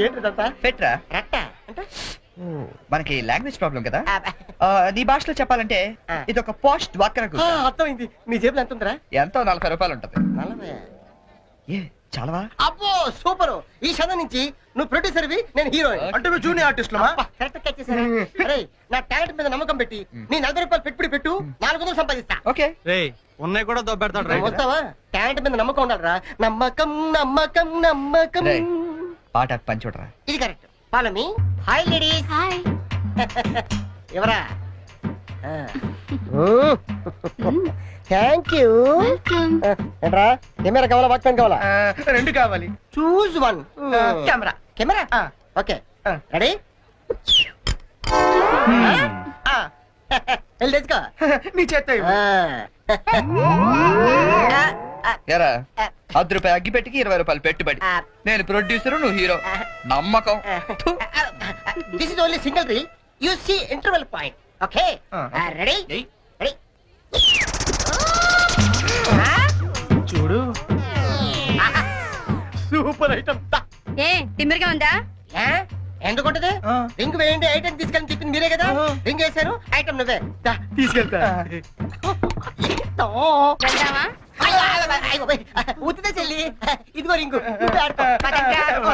ఏంటిదంతా పెట్రా రట్ట అంటే మనకి లాంగ్వేజ్ ప్రాబ్లం కదా. నీ భాషలో చెప్పాలంటే ఇది ఒక పోస్ట్ డ్వాక్రా గుట్ట. అర్థమైంది. నీ జేబులో ఎంత ఉందిరా? ఎంతో 40 రూపాయలు ఉంటది. 40? ఏ చాలవా? అబ్బో సూపర్. ఈ క్షణం నుంచి నువ్వు ప్రొడ్యూసర్వి, నేను హీరోయిన్. అంటే నువ్వు జూనియర్ ఆర్టిస్ట్ కరెక్ట్ క్యాచ్ చేశారా? అరే నా టాలెంట్ మీద నమ్మకం పెట్టి నీ 40 రూపాయలు పెట్టుబడి పెట్టు, 400 సంపాదిస్తా. ఓకే ఉన్నాయి కూడా దొబ్బెడతాడు. మొత్తావా? టాలెంట్ మీద నమ్మకం ఉండాలరా. నమ్మకం నమ్మకం నమ్మకం. రేయ్, పాట పని చూడరా. ఇది correct. Follow me. Hi ladies. Hi. ఎవరా? Thank you. వెల్కమ్. ఏంట్రా కెమెరా కావాలా వాక్మెన్ కావాలా? రెండు కావాలి. Choose one. Camera. Camera okay. Ready? వెళ్ళి తెచ్చుకో. నీ చేత ఎరా 10 రూపాయలు అగ్గి పెట్టికి 20 రూపాయలు పెట్టుబడి. నేను ప్రొడ్యూసర్, నువ్వు హీరో. నమ్మకం. This is only single reel. You see interval point. Okay ready? Ready. చూడు సూపర్ ఐటమ్. ఏ తిమ్మిరిగా ఉందా? ఎందుకుంటది? రింగ్ వేయండి ఐటమ్ తీసుకెళ్ళి చెప్పింది మీరే కదా. రింగ్ వేశారు, ఐటమ్ నువ్వే. తీసుకెళ్తా. వెళ్దామా? ఉత్తిదే చెల్లి. ఇదిగో రింగు.